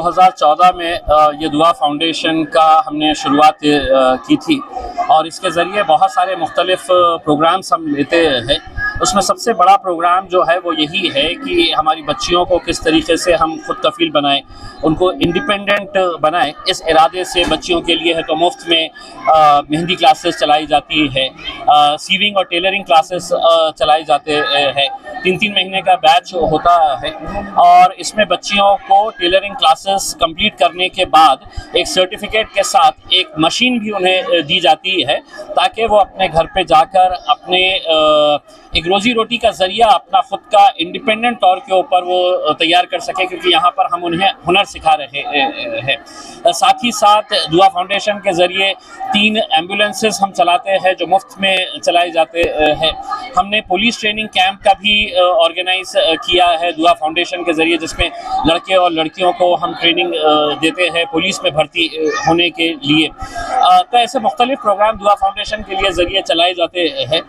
2014 में ये दुआ फाउंडेशन का हमने शुरुआत की थी और इसके ज़रिए बहुत सारे मुख्तलिफ प्रोग्राम्स हम लेते हैं। उसमें सबसे बड़ा प्रोग्राम जो है वो यही है कि हमारी बच्चियों को किस तरीके से हम खुद कफ़ील बनाएं, उनको इंडिपेंडेंट बनाएं। इस इरादे से बच्चियों के लिए है तो मुफ्त में मेहंदी क्लासेस चलाई जाती है, सीविंग और टेलरिंग क्लासेस चलाई जाते हैं। 3-3 महीने का बैच होता है और इसमें बच्चियों को टेलरिंग क्लासेस कंप्लीट करने के बाद एक सर्टिफिकेट के साथ एक मशीन भी उन्हें दी जाती है ताकि वो अपने घर पे जाकर अपने एक रोज़ी रोटी का ज़रिया अपना ख़ुद का इंडिपेंडेंट तौर के ऊपर वो तैयार कर सके, क्योंकि यहाँ पर हम उन्हें हुनर सिखा रहे हैं। साथ ही साथ दुआ फाउंडेशन के ज़रिए 3 एम्बुलेंसेस हम चलाते हैं जो मुफ्त में चलाए जाते हैं। हमने पुलिस ट्रेनिंग कैंप का भी ऑर्गेनाइज किया है दुआ फाउंडेशन के ज़रिए, जिसमें लड़के और लड़कियों को हम ट्रेनिंग देते हैं पुलिस में भर्ती होने के लिए। तो ऐसे मुख्तलिफ प्रोग्राम दुआ फाउंडेशन के लिए ज़रिए चलाए जाते हैं।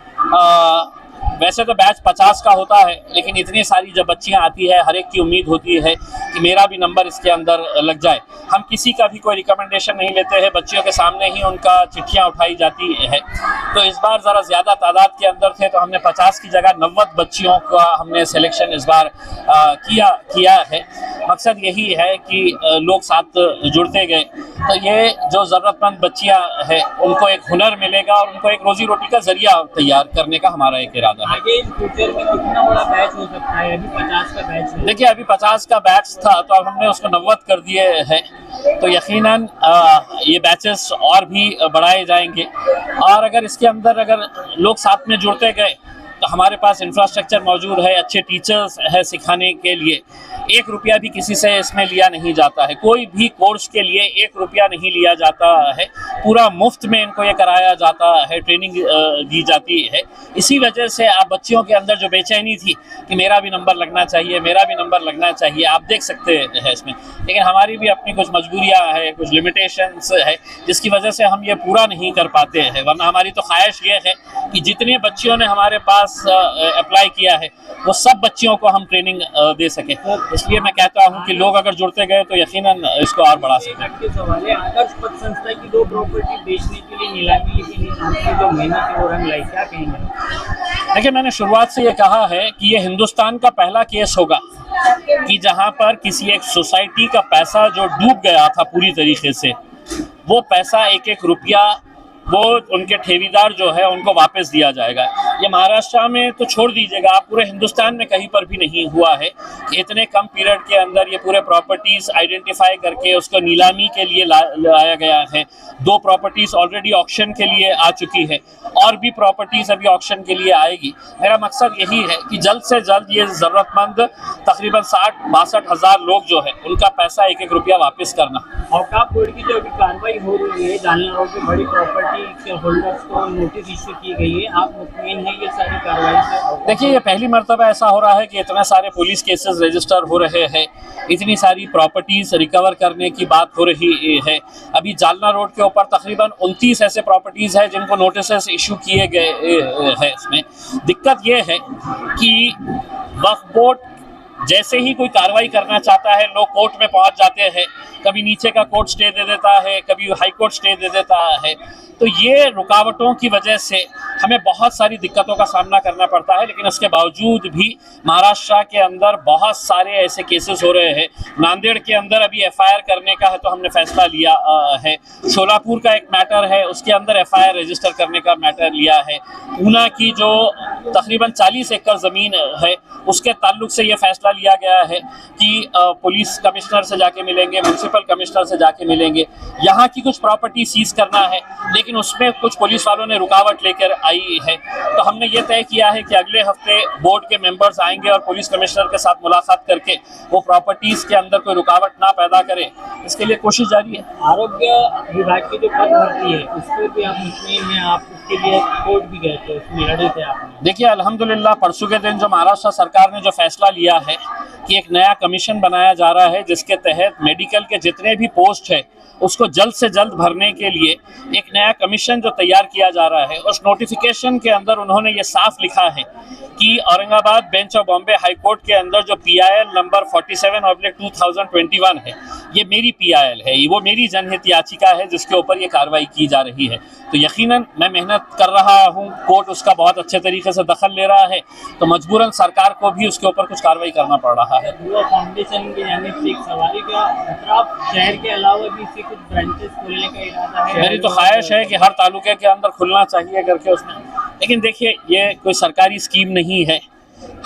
वैसे तो बैच 50 का होता है, लेकिन इतनी सारी जब बच्चियां आती है हर एक की उम्मीद होती है कि मेरा भी नंबर इसके अंदर लग जाए। हम किसी का भी कोई रिकमेंडेशन नहीं लेते हैं, बच्चियों के सामने ही उनका चिट्ठियां उठाई जाती है। तो इस बार ज़रा ज़्यादा तादाद के अंदर थे तो हमने 50 की जगह 90 बच्चियों का हमने सिलेक्शन इस बार किया है। मकसद यही है कि लोग साथ जुड़ते गए तो ये जो ज़रूरतमंद बच्चियाँ हैं उनको एक हुनर मिलेगा और उनको एक रोज़ी रोटी का ज़रिया तैयार करने का हमारा एक इरादा है। आगे इन फ्यूचर में कितना बड़ा बैच हो सकता है? अभी 50 का बैच है। देखिए, अभी 50 का बैच था तो अब हमने उसको 90 कर दिए हैं, तो यकीनन ये बैचेस और भी बढ़ाए जाएंगे। और अगर इसके अंदर अगर लोग साथ में जुड़ते गए तो हमारे पास इंफ्रास्ट्रक्चर मौजूद है, अच्छे टीचर्स है सिखाने के लिए। 1 रुपया भी किसी से इसमें लिया नहीं जाता है, कोई भी कोर्स के लिए 1 रुपया नहीं लिया जाता है, पूरा मुफ्त में इनको ये कराया जाता है, ट्रेनिंग दी जाती है। इसी वजह से आप बच्चियों के अंदर जो बेचैनी थी कि मेरा भी नंबर लगना चाहिए, मेरा भी नंबर लगना चाहिए, आप देख सकते हैं इसमें। लेकिन हमारी भी अपनी कुछ मजबूरियाँ हैं, कुछ लिमिटेशंस है जिसकी वजह से हम ये पूरा नहीं कर पाते हैं। वरना हमारी तो ख्वाहिश ये है कि जितने बच्चियों ने हमारे पास अप्लाई किया है वो सब बच्चियों को हम ट्रेनिंग दे सके। इसलिए मैं कहता हूं कि लोग अगर जुड़ते गए तो यकीनन इसको और बढ़ा सकें। आदर्श पथ संस्था की 2 प्रॉपर्टी बेचने के लिए नीलामी, लेकिन आपकी जो मेहनत है वो रंग लाई, क्या कहेंगे? देखिए, मैंने शुरुआत से ये कहा है कि ये हिंदुस्तान का पहला केस होगा कि जहां पर किसी एक सोसाइटी का पैसा जो डूब गया था पूरी तरीके से, वो पैसा 1-1 रुपया वो उनके ठेवीदार जो है उनको वापस दिया जाएगा। ये महाराष्ट्र में तो छोड़ दीजिएगा, आप पूरे हिंदुस्तान में कहीं पर भी नहीं हुआ है कि इतने कम पीरियड के अंदर ये पूरे प्रॉपर्टीज़ आइडेंटिफाई करके उसको नीलामी के लिए लाया गया है। 2 प्रॉपर्टीज़ ऑलरेडी ऑक्शन के लिए आ चुकी है और भी प्रॉपर्टीज़ अभी ऑक्शन के लिए आएगी। मेरा मकसद यही है कि जल्द से जल्द ये ज़रूरतमंद तकरीबन 60-62 हज़ार लोग जो है उनका पैसा 1-1 रुपया वापस करना। औकाफ बोर्ड की जो अभी कार्रवाई हो रही है, जालना रोड पे बड़ी प्रॉपर्टी के होल्डर्स को नोटिस इश्यू की गई है, आप मुतमईन हैं ये सारी कार्रवाई से? देखिए, ये पहली मरतबा ऐसा हो रहा है कि इतने सारे पुलिस केसेस रजिस्टर हो रहे हैं, इतनी सारी प्रॉपर्टीज़ रिकवर करने की बात हो रही है। अभी जालना रोड के ऊपर तकरीबन 29 ऐसे प्रॉपर्टीज़ हैं जिनको नोटिस इशू किए गए हैं। इसमें दिक्कत ये है कि वक्फ बोर्ड जैसे ही कोई कार्रवाई करना चाहता है लोग कोर्ट में पहुंच जाते हैं, कभी नीचे का कोर्ट स्टे दे देता है, कभी हाई कोर्ट स्टे दे देता है। तो ये रुकावटों की वजह से हमें बहुत सारी दिक्कतों का सामना करना पड़ता है। लेकिन उसके बावजूद भी महाराष्ट्र के अंदर बहुत सारे ऐसे केसेस हो रहे हैं। नांदेड़ के अंदर अभी FIR करने का है तो हमने फैसला लिया है। शोलापुर का एक मैटर है, उसके अंदर FIR रजिस्टर करने का मैटर लिया है। ऊना की जो तकरीबन 40 एकड़ ज़मीन है उसके ताल्लुक से ये फैसला लिया गया है कि पुलिस कमिश्नर से जाके मिलेंगे, म्यूनसिपल कमिश्नर से जाके मिलेंगे, यहाँ की कुछ प्रॉपर्टी सीज करना है। लेकिन उसमें कुछ पुलिस वालों ने रुकावट लेकर आई है, तो हमने ये तय किया है कि अगले हफ्ते बोर्ड के मेंबर्स आएंगे और पुलिस कमिश्नर के साथ मुलाकात करके वो प्रॉपर्टीज़ के अंदर कोई रुकावट ना पैदा करे, इसके लिए कोशिश जारी है। आरोग्य विभाग की जो पद भर्ती है उस पर भी आप मुतमईन हैं? आप उसके लिए कोर्ट भी गए थे, उसमें लड़े थे आप? देखिए, अल्हम्दुलिल्लाह परसों के दिन जो महाराष्ट्र सरकार ने जो फैसला लिया है कि एक नया कमीशन बनाया जा रहा है जिसके तहत मेडिकल के जितने भी पोस्ट है उसको जल्द से जल्द भरने के लिए एक नया कमीशन जो तैयार किया जा रहा है, उस नोटिफिकेशन के अंदर उन्होंने ये साफ लिखा है कि Aurangabad bench of Bombay high court के अंदर जो PIL नंबर 47/2021 है ये मेरी PIL है, वो मेरी जनहित याचिका है जिसके ऊपर ये कार्रवाई की जा रही है। तो यकीनन मैं मेहनत कर रहा हूँ, कोर्ट उसका बहुत अच्छे तरीके से दखल ले रहा है, तो मजबूरन सरकार को भी उसके ऊपर कुछ कार्रवाई करना पड़ रहा है। युवा फाउंडेशन की जानिब से एक सवाल है, क्या अतराफ शहर के अलावा भी इसे कुछ ब्रांचेस खोलने का इरादा है? मेरी तो ख्वाहिश है कि हर तालुके के अंदर खुलना चाहिए करके उसमें, लेकिन देखिए ये कोई सरकारी स्कीम नहीं है।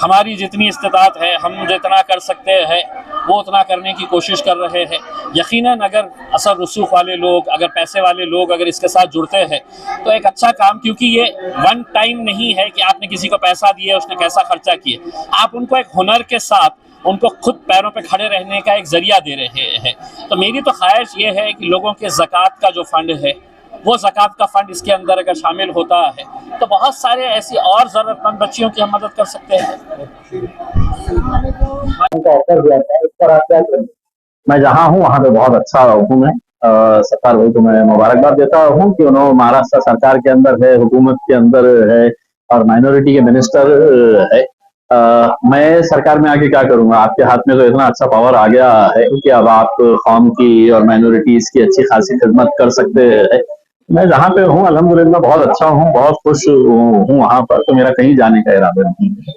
हमारी जितनी इस्तिताअत है, हम जितना कर सकते हैं वो उतना करने की कोशिश कर रहे हैं। यकीनन अगर असर रसूख वाले लोग, अगर पैसे वाले लोग अगर इसके साथ जुड़ते हैं तो एक अच्छा काम, क्योंकि ये वन टाइम नहीं है कि आपने किसी को पैसा दिया उसने कैसा खर्चा किया, आप उनको एक हुनर के साथ उनको खुद पैरों पे खड़े रहने का एक जरिया दे रहे हैं। तो मेरी तो ख्वाहिश ये है कि लोगों के ज़कात का जो फंड है वो ज़कात का फंड इसके अंदर अगर शामिल होता है तो बहुत सारे ऐसी और ज़रूरतमंद बच्चियों की हम मदद कर सकते हैं। ऑफर दिया था, इस पर आप क्या करें? मैं जहाँ हूँ वहाँ पे बहुत अच्छा हूँ मैं। सरकार भाई को मैं मुबारकबाद देता हूँ कि उन्होंने महाराष्ट्र सरकार के अंदर है, हुकूमत के अंदर है और माइनॉरिटी के मिनिस्टर है। मैं सरकार में आके क्या करूंगा? आपके हाथ में तो इतना अच्छा पावर आ गया है कि अब आप कौम की और माइनॉरिटीज की अच्छी खासी खिदमत कर सकते हैं। मैं जहाँ पे हूँ अल्हम्दुलिल्लाह बहुत अच्छा हूँ, बहुत खुश हूँ वहाँ पर, तो मेरा कहीं जाने का इरादा नहीं है।